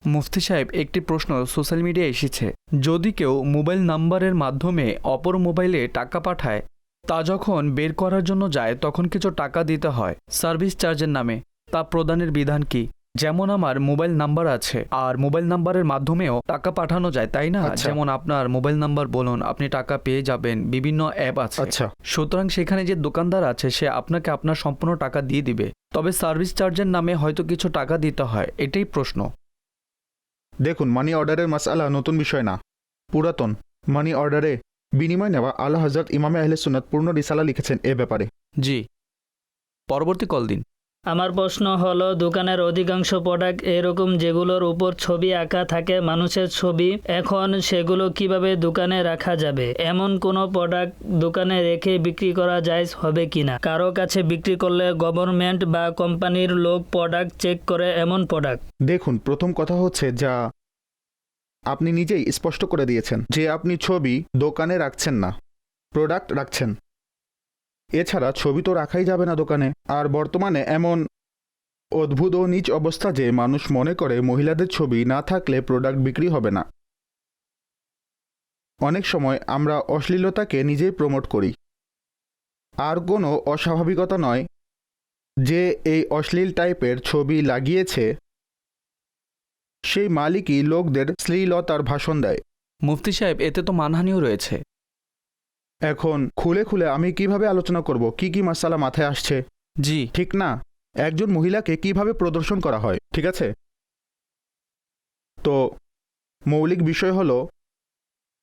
মুফতি সাহেব, একটি প্রশ্ন সোশ্যাল মিডিয়ায় এসেছে। যদি কেউ মোবাইল নাম্বারের মাধ্যমে অপর মোবাইলে টাকা পাঠায়, তা যখন বের করার জন্য যায় তখন কিছু টাকা দিতে হয় সার্ভিস চার্জের নামে, তা প্রদানের বিধান কি? যেমন আমার মোবাইল নাম্বার আছে, আর মোবাইল নাম্বারের মাধ্যমেও টাকা পাঠানো যায়, তাই না? আচ্ছা। যেমন আপনার মোবাইল নাম্বার বলুন, আপনি টাকা পেয়ে যাবেন, বিভিন্ন অ্যাপ আছে। আচ্ছা, সুতরাং সেখানে যে দোকানদার আছে সে আপনাকে আপনার সম্পূর্ণ টাকা দিয়ে দিবে, তবে সার্ভিস চার্জের নামে হয়তো কিছু টাকা দিতে হয়। এটাই প্রশ্ন। দেখুন, মানি অর্ডারের মাসআলা নতুন বিষয় না, পুরাতন। মানি অর্ডারে বিনিময় নেওয়া আলা হযরত ইমামে আহলে সুন্নাত পূর্ণ রিসালা লিখেছেন এ ব্যাপারে। জি। পরবর্তী কল দিন। আমার প্রশ্ন হলো, দোকানের অধিকাংশ প্রোডাক্ট এরকম যেগুলোর উপর ছবি আঁকা থাকে, মানুষের ছবি, এখন সেগুলো কিভাবে দোকানে রাখা যাবে? এমন কোনো প্রোডাক্ট দোকানে রেখে বিক্রি করা জায়েজ হবে কিনা? কারো কাছে বিক্রি করলে গভর্নমেন্ট বা কোম্পানির লোক প্রোডাক্ট চেক করে এমন প্রোডাক্ট। দেখুন, প্রথম কথা হচ্ছে যা আপনি নিজেই স্পষ্ট করে দিয়েছেন যে আপনি ছবি দোকানে রাখছেন না, প্রোডাক্ট রাখছেন। এছাড়া ছবি তো রাখাই যাবে না দোকানে। আর বর্তমানে এমন অদ্ভুত ও নীচ অবস্থা যে মানুষ মনে করে মহিলাদের ছবি না থাকলে প্রোডাক্ট বিক্রি হবে না। অনেক সময় আমরা অশ্লীলতাকে নিজেই প্রমোট করি। আর কোনো অস্বাভাবিকতা নয় যে এই অশ্লীল টাইপের ছবি লাগিয়েছে সেই মালিকই লোকদের শ্লীলতার ভাষণ দেয়। মুফতি সাহেব, এতে তো মানহানিও রয়েছে। এখন খুলে খুলে আমি কিভাবে আলোচনা করব কি কি মাসালা মাথায় আসছে? জি। ঠিক না? একজন মহিলাকে কিভাবে প্রদর্শন করা হয়, ঠিক আছে? তো মৌলিক বিষয় হলো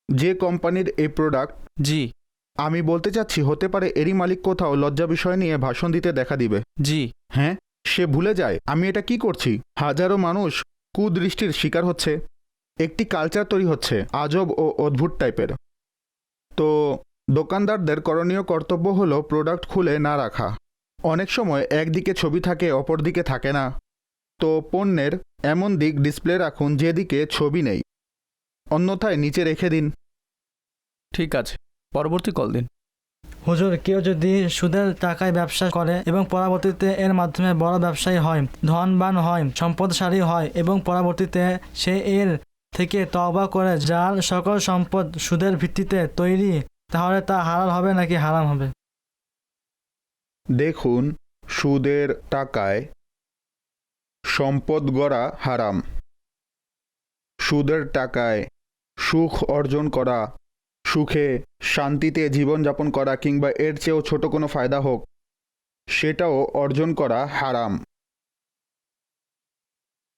যে কোম্পানির এই প্রোডাক্ট, জি। আমি বলতে চাচ্ছি হতে পারে এরই মালিক কোথাও লজ্জা বিষয় নিয়ে ভাষণ দিতে দেখা দিবে। জি। হ্যাঁ, সে ভুলে যায় আমি এটা কি করছি। হাজারো মানুষ কুদৃষ্টির শিকার হচ্ছে, একটি কালচার তৈরি হচ্ছে আজব ও অদ্ভুত টাইপের। তো দোকানদারদের করণীয় কর্তব্য হলো প্রোডাক্ট খুলে না রাখা। অনেক সময় একদিকে ছবি থাকে, অপর দিকে থাকে না। তো পণ্যের এমন দিক ডিসপ্লে রাখুন যেদিকে ছবি নেই, অন্যথায় নিচে রেখে দিন। ঠিক আছে। পরবর্তী কল দিন। হুজুর, কেউ যদি সুদের টাকায় ব্যবসা করে এবং পরবর্তীতে এর মাধ্যমে বড় ব্যবসায়ী হয়, ধনবান হয়, সম্পদশালী হয় এবং পরবর্তীতে সে এর থেকে তওবা করে যার সকল সম্পদ সুদের ভিত্তিতে তৈরি, তাহলে তা হালাল হবে নাকি হারাম হবে? দেখুন, সুদের টাকায় সম্পদ গড়া হারাম। সুদের টাকায় সুখ অর্জন করা, সুখে শান্তিতে জীবনযাপন করা কিংবা এর চেয়েও ছোট কোনো ফায়দা হোক, সেটাও অর্জন করা হারাম।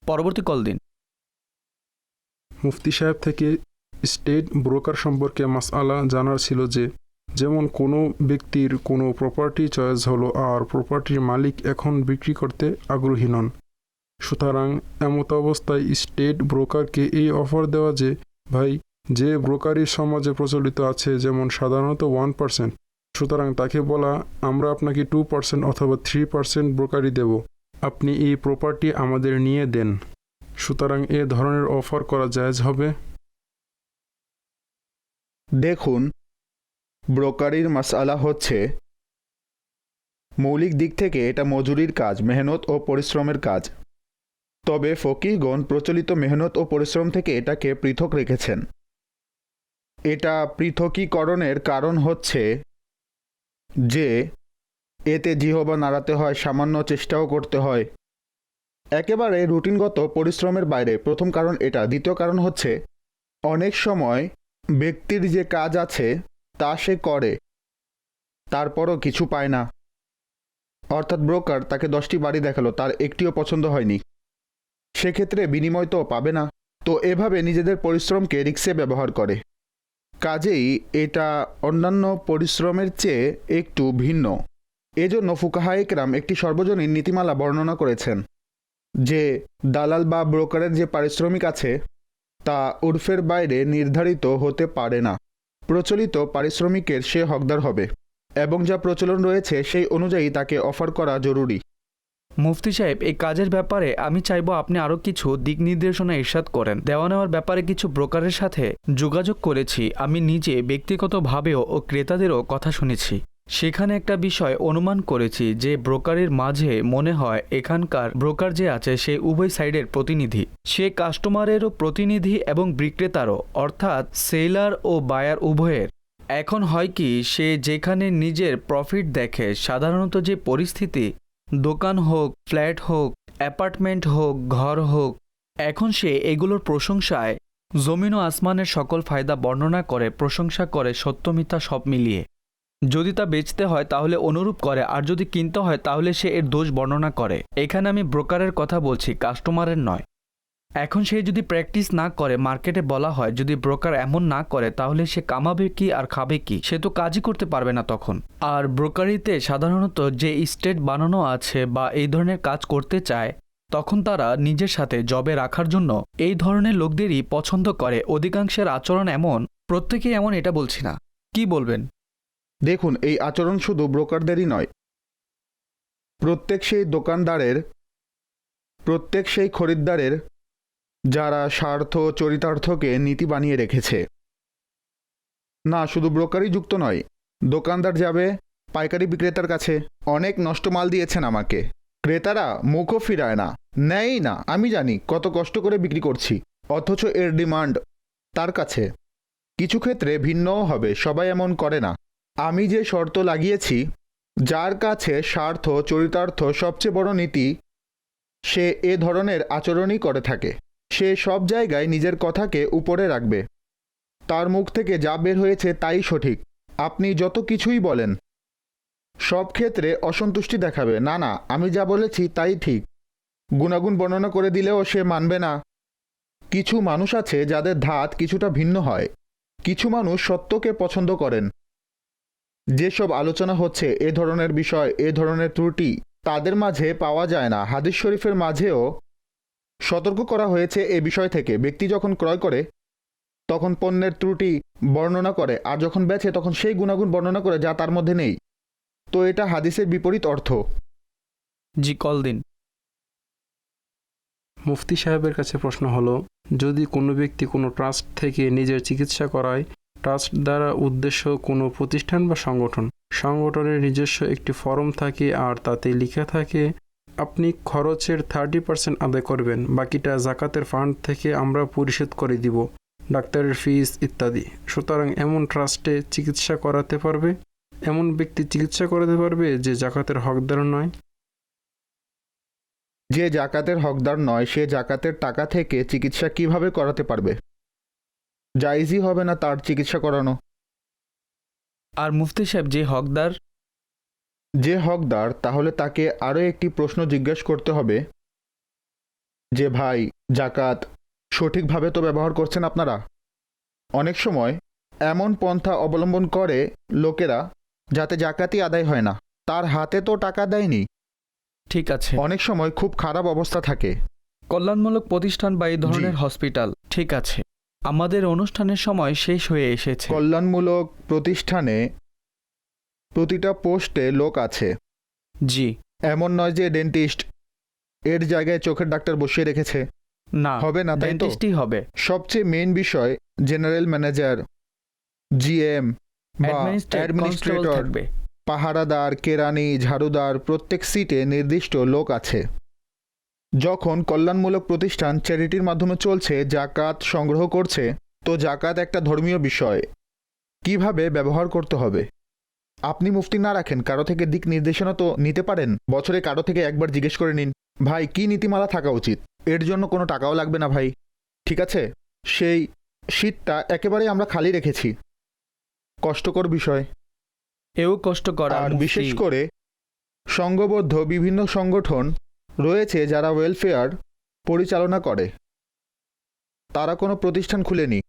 পরবর্তী কল দিন। মুফতি সাহেব থেকে স্টেট ব্রোকার সম্পর্কে মাসআলা জানার ছিল যে যেমন কোনো ব্যক্তির কোনো প্রপার্টি চয়েস হলো আর প্রপার্টির মালিক এখন বিক্রি করতে আগ্রহী নন, সুতরাং এমত অবস্থায় স্টেট ব্রোকারকে এই অফার দেওয়া যে ভাই, যে ব্রোকারি সমাজে প্রচলিত আছে যেমন সাধারণত 1%, সুতরাং তাকে বলা আমরা আপনাকে 2% অথবা 3% ব্রোকারি দেব, আপনি এই প্রপার্টি আমাদের নিয়ে দেন। সুতরাং এ ধরনের অফার করা জায়েজ হবে। দেখুন, ব্রোকারির মাসআলা হচ্ছে মৌলিক দিক থেকে এটা মজুরির কাজ, মেহনত ও পরিশ্রমের কাজ। তবে ফকিহগণ প্রচলিত মেহনত ও পরিশ্রম থেকে এটাকে পৃথক রেখেছেন। এটা পৃথকীকরণের কারণ হচ্ছে যে এতে জিহবা নাড়াতে হয়, সামান্য চেষ্টাও করতে হয়, একেবারে রুটিনগত পরিশ্রমের বাইরে। প্রথম কারণ এটা। দ্বিতীয় কারণ হচ্ছে অনেক সময় ব্যক্তির যে কাজ আছে তা সে করে, তারপরও কিছু পায় না। অর্থাৎ ব্রোকার তাকে 10টি বাড়ি দেখালো, তার একটিও পছন্দ হয়নি, সেক্ষেত্রে বিনিময় তো পাবে না। তো এভাবে নিজেদের পরিশ্রমকে রিস্কে ব্যবহার করে। কাজেই এটা অন্যান্য পরিশ্রমের চেয়ে একটু ভিন্ন। এজন্য ফুকাহায়ে কেরাম একটি সর্বজনীন নীতিমালা বর্ণনা করেছেন যে দালাল বা ব্রোকারের যে পারিশ্রমিক আছে তা উর্ফের বাইরে নির্ধারিত হতে পারে না। প্রচলিত পারিশ্রমিকের সে হকদার হবে এবং যা প্রচলন রয়েছে সেই অনুযায়ী তাকে অফার করা জরুরি। মুফতি সাহেব, এই কাজের ব্যাপারে আমি চাইবো আপনি আরও কিছু দিক নির্দেশনা ইরশাদ করেন। দেওয়া নেওয়ার ব্যাপারে কিছু ব্রোকারের সাথে যোগাযোগ করেছি, আমি নিজে ব্যক্তিগতভাবেও ও ক্রেতাদেরও কথা শুনেছি। সেখানে একটা বিষয় অনুমান করেছি যে ব্রোকারের মাঝে মনে হয় এখানকার ব্রোকার যে আছে সে উভয় সাইডের প্রতিনিধি, সে কাস্টমারেরও প্রতিনিধি এবং বিক্রেতারও, অর্থাৎ সেলার ও বায়ার উভয়ের। এখন হয় কি, সে যেখানে নিজের প্রফিট দেখে, সাধারণত যে পরিস্থিতি, দোকান হোক, ফ্ল্যাট হোক, অ্যাপার্টমেন্ট হোক, ঘর হোক, এখন সে এগুলোর প্রশংসায় জমিন ও আসমানের সকল ফায়দা বর্ণনা করে, প্রশংসা করে, সত্য মিথ্যা সব মিলিয়ে। যদি তা বেচতে হয় তাহলে অনুরূপ করে, আর যদি কিনতে হয় তাহলে সে এর দোষ বর্ণনা করে। এখানে আমি ব্রোকারের কথা বলছি, কাস্টমারের নয়। এখন সে যদি প্র্যাকটিস না করে, মার্কেটে বলা হয় যদি ব্রোকার এমন না করে তাহলে সে কামাবে কি আর খাবে কি, সে তো কাজই করতে পারবে না তখন। আর ব্রোকারিতে সাধারণত যে স্টেট বানানো আছে বা এই ধরনের কাজ করতে চায়, তখন তারা নিজের সাথে জবে রাখার জন্য এই ধরনের লোকদেরই পছন্দ করে। অধিকাংশের আচরণ এমন, প্রত্যেকেই এমন এটা বলছি না, কি বলবেন? দেখুন, এই আচরণ শুধু ব্রোকারদেরই নয়, প্রত্যেক সেই খরিদ্দারের যারা স্বার্থ চরিতার্থকে নীতি বানিয়ে রেখেছে। না, শুধু ব্রোকারই যুক্ত নয়, দোকানদার যাবে পাইকারি বিক্রেতার কাছে, অনেক নষ্ট মাল দিয়েছেন আমাকে, ক্রেতারা মুখও ফিরায় না, নেয়ই না। আমি জানি কত কষ্ট করে বিক্রি করছি, অথচ এর ডিমান্ড তার কাছে। কিছু ক্ষেত্রে ভিন্নও হবে, সবাই এমন করে না। আমি যে শর্ত লাগিয়েছি, যার কাছে স্বার্থ চরিতার্থ সবচেয়ে বড় নীতি, সে এ ধরনের আচরণই করে থাকে। সে সব জায়গায় নিজের কথাকে উপরে রাখবে, তার মুখ থেকে যা বের হয়েছে তাই সঠিক। আপনি যত কিছুই বলেন, সব ক্ষেত্রে অসন্তুষ্টি দেখাবে, না না আমি যা বলেছি তাই ঠিক। গুণাগুণ বর্ণনা করে দিলেও সে মানবে না। কিছু মানুষ আছে যাদের ধাত কিছুটা ভিন্ন হয়। কিছু মানুষ সত্যকে পছন্দ করেন। যেসব আলোচনা হচ্ছে এ ধরনের বিষয়, এ ধরনের ত্রুটি তাদের মাঝে পাওয়া যায় না। হাদিস শরীফের মাঝেও সতর্ক করা হয়েছে এ বিষয় থেকে। ব্যক্তি যখন ক্রয় করে তখন পণ্যের ত্রুটি বর্ণনা করে, আর যখন বেচে তখন সেই গুণাগুণ বর্ণনা করে যা তার মধ্যে নেই। তো এটা হাদিসের বিপরীত অর্থ। জি, কল দিন। মুফতি সাহেবের কাছে প্রশ্ন হলো, যদি কোনো ব্যক্তি কোনো ট্রাস্ট থেকে নিজের চিকিৎসা করায়, ট্রাস্ট দ্বারা উদ্দেশ্য কোনো প্রতিষ্ঠান বা সংগঠনের নিজস্ব একটি ফর্ম থাকে আর তাতে লেখা থাকে আপনি খরচের 30% আদায় করবেন, বাকিটা জাকাতের ফান্ড থেকে আমরা পরিশোধ করে দিব, ডাক্তারের ফিস ইত্যাদি। সুতরাং এমন ট্রাস্টে চিকিৎসা করাতে পারবে, এমন ব্যক্তি চিকিৎসা করাতে পারবে যে জাকাতের হকদার নয়? যে জাকাতের হকদার নয় সে জাকাতের টাকা থেকে চিকিৎসা কিভাবে করাতে পারবে? জায়েজই হবে না তার চিকিৎসা করানো। আর মুফতি সাহেব যে হকদার, তাহলে তাকে আরও একটি প্রশ্ন জিজ্ঞেস করতে হবে যে ভাই, জাকাত সঠিকভাবে তো ব্যবহার করছেন আপনারা? অনেক সময় এমন পন্থা অবলম্বন করে লোকেরা যাতে জাকাতই আদায় হয় না। তার হাতে তো টাকা দেয়নি। ঠিক আছে, অনেক সময় খুব খারাপ অবস্থা থাকে। কল্যাণমূলক প্রতিষ্ঠান বা এই ধরনের জি। হসপিটাল। ঠিক আছে, আমাদের অনুষ্ঠানের সময় শেষ হয়ে এসেছে। কল্যাণমূলক প্রতিষ্ঠানে প্রতিটা পোস্টে লোক আছে। জি। এমন নয় যে ডেন্টিস্ট এর জায়গায় চোখের ডাক্তার বসিয়ে রেখেছে। না, হবে না, তাই তো? ডেন্টিস্টই হবে। সবচেয়ে মেইন বিষয় জেনারেল ম্যানেজার, জিএম বা কনস্টেবল অ্যাডমিনিস্ট্রেটর, থাকবে। পাহারাদার, কেরানি, ঝাড়ুদার, প্রত্যেক সিটে নির্দিষ্ট লোক আছে। যখন কল্যাণমূলক প্রতিষ্ঠান চ্যারিটির মাধ্যমে চলছে, জাকাত সংগ্রহ করছে, তো জাকাত একটা ধর্মীয় বিষয়। কিভাবে ব্যবহার করতে হবে আপনি মুফতি না রাখেন, কারো থেকে দিক নির্দেশনা তো নিতে পারেন। বছরে কারো থেকে একবার জিজ্ঞেস করে নিন, ভাই কি নীতিমালা থাকা উচিত। এর জন্য কোনো টাকাও লাগবে না ভাই, ঠিক আছে? সেই শীটটা একেবারেই আমরা খালি রেখেছি। কষ্টকর বিষয়। এও কষ্ট করা। আর বিশেষ করে সংঘবদ্ধ বিভিন্ন সংগঠন রয়েছে যারা ওয়েলফেয়ার পরিচালনা করে। তারা কোনো প্রতিষ্ঠান খুলেনি,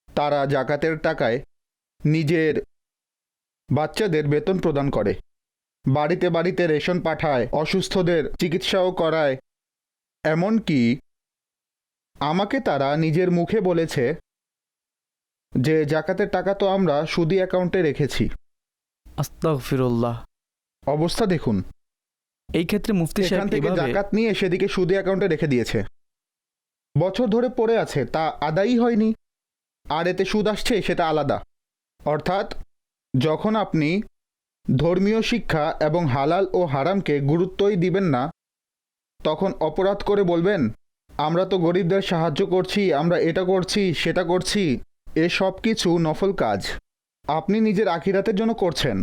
তারা জাকাতের টাকায় নিজের বাচ্চাদের বেতন প্রদান করে, বাড়িতে বাড়িতে রেশন পাঠায়, অসুস্থদের চিকিৎসাও করায়। এমনকি আমাকে তারা নিজের মুখে বলেছে যে জাকাতের টাকা তো আমরা সুদি অ্যাকাউন্টে রেখেছি। আস্তাগফিরুল্লাহ। অবস্থা দেখুন। এই ক্ষেত্রে মুফতি এখান সাহেব থেকে এভাবে জাকাত নিয়ে সেদিকে সুদি অ্যাকাউন্টে রেখে দিয়েছে, বছর ধরে পড়ে আছে, তা আদায়ই হয়নি। আর এতে সুদ আসছে সেটা আলাদা। অর্থাৎ যখন আপনি ধর্মীয় শিক্ষা এবং হালাল ও হারামকে গুরুত্বই দিবেন না, তখন অপরাধ করে বলবেন আমরা তো গরিবদের সাহায্য করছি, আমরা এটা করছি সেটা করছি। এ সব কিছু নফল কাজ, আপনি নিজের আখিরাতের জন্য করছেন।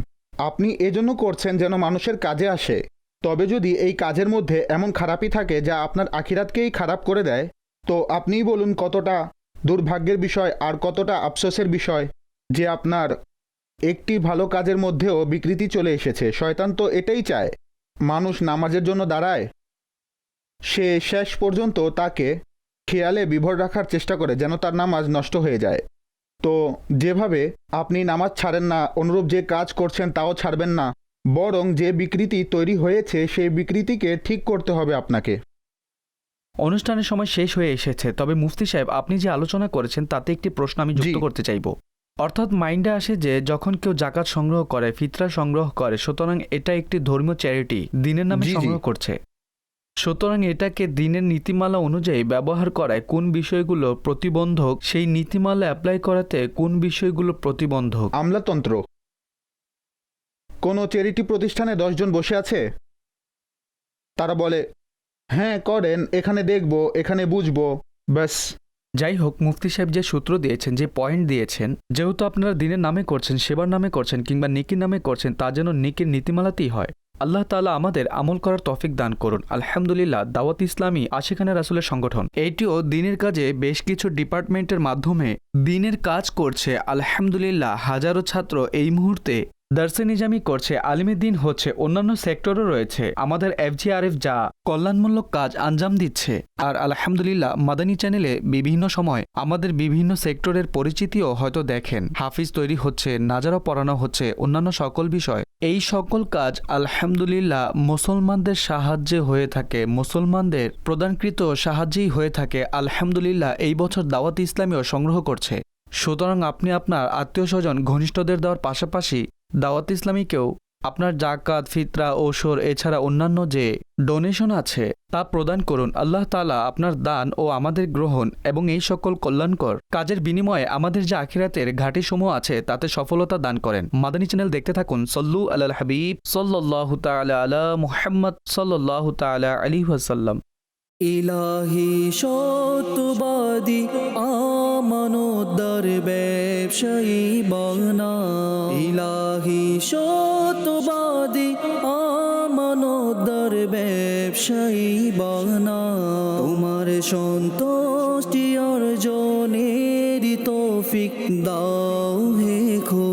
আপনি এজন্য করছেন যেন মানুষের কাজে আসে। তবে যদি এই কাজের মধ্যে এমন খারাপই থাকে যা আপনার আখিরাতকেই খারাপ করে দেয়, তো আপনিই বলুন কতটা দুর্ভাগ্যের বিষয় আর কতটা আফসোসের বিষয় যে আপনার একটি ভালো কাজের মধ্যেও বিকৃতি চলে এসেছে। শয়তান তো এটাই চায়, মানুষ নামাজের জন্য দাঁড়ায়, সে শেষ পর্যন্ত তাকে খেয়ালে বিভোর রাখার চেষ্টা করে যেন তার নামাজ নষ্ট হয়ে যায়। তো যেভাবে আপনি নামাজ ছাড়েন না, অনুরূপ যে কাজ করছেন তাও ছাড়বেন না, বরং যে বিকৃতি তৈরি হয়েছে সেই বিকৃতিকে ঠিক করতে হবে আপনাকে। অনুষ্ঠানের সময় শেষ হয়ে এসেছে, তবে মুফতি সাহেব আপনি যে আলোচনা করেছেন তাতে একটি প্রশ্ন আমি যুক্ত জি। করতে চাইব। অর্থাৎ মাইন্ডে আসে যে যখন কেউ জাকাত সংগ্রহ করে, ফিতরা সংগ্রহ করে, সুতরাং এটা একটি ধর্মীয় চ্যারিটি দিনের নামে জি, জি। সংগ্রহ করছে। সুতরাং এটাকে দিনের নীতিমালা অনুযায়ী ব্যবহার করায় কোন বিষয়গুলো প্রতিবন্ধক, সেই নীতিমালা অ্যাপ্লাই করাতে কোন বিষয়গুলো প্রতিবন্ধক? আমলাতন্ত্র। কোনো চ্যারিটি প্রতিষ্ঠানে 10 জন বসে আছে, তারা বলে হ্যাঁ করেন, এখানে দেখব, এখানে বুঝবো, ব্যাস। যাই হোক, মুফতি সাহেব যে সূত্র দিয়েছেন, যে পয়েন্ট দিয়েছেন, যেহেতু আপনারা দিনের নামে করছেন, সেবার নামে করছেন কিংবা নেকির নামে করছেন, তা যেন নেকির নীতিমালাতেই হয়। আল্লাহ তাআলা আমাদের আমল করার তৌফিক দান করুন। আলহামদুলিল্লাহ, দাওয়াত ইসলামী আশিখানে রাসূলের সংগঠন, এইটিও দিনের কাজে বেশ কিছু ডিপার্টমেন্টের মাধ্যমে দিনের কাজ করছে। আলহামদুলিল্লাহ, হাজারো ছাত্র এই মুহূর্তে দার্সে নিজামি করছে, আলিমেদ্দিন হচ্ছে, অন্যান্য সেক্টরও রয়েছে। আমাদের FGRF যা কল্যাণমূলক কাজ আঞ্জাম দিচ্ছে। আর আলহামদুলিল্লাহ, মাদানী চ্যানেলে বিভিন্ন সময় আমাদের বিভিন্ন সেক্টরের পরিচিতিও হয়তো দেখেন। হাফিজ তৈরি হচ্ছে, নাজারা পড়ানো হচ্ছে, অন্যান্য সকল বিষয়। এই সকল কাজ আলহামদুলিল্লাহ মুসলমানদের সাহায্যে হয়ে থাকে, মুসলমানদের প্রদানকৃত সাহায্যেই হয়ে থাকে। আলহামদুলিল্লাহ, এই বছর দাওয়াত ইসলামীও সংগ্রহ করছে। সুতরাং আপনি আপনার আত্মীয় স্বজন ঘনিষ্ঠদের দেওয়ার পাশাপাশি দাওয়াত ইসলামীকেও আপনার জাকাত, ফিতরা, ওশর এছাড়া অন্যান্য যে ডোনেশন আছে তা প্রদান করুন। আল্লাহ তাআলা আপনার দান ও আমাদের গ্রহণ এবং এই সকল কল্যাণকর কাজের বিনিময়ে আমাদের যে আখিরাতের ঘাটিসমূহ আছে তাতে সফলতা দান করেন। মাদানী চ্যানেল দেখতে থাকুন। সল্লু আলাল হাবিব সাল্লাল্লাহু তাআলা আলা মুহাম্মদ সাল্লাল্লাহু তাআলা আলাইহি ওয়াসাল্লাম। ইলাহি সত্যবাদী আমানতদার ব্যবসায়ী বানা, ইলাহি সত্যবাদী আমানতদার ব্যবসায়ী বানা, তোমার সন্তুষ্টি অর্জনের তৌফিক দাও হে খোদা।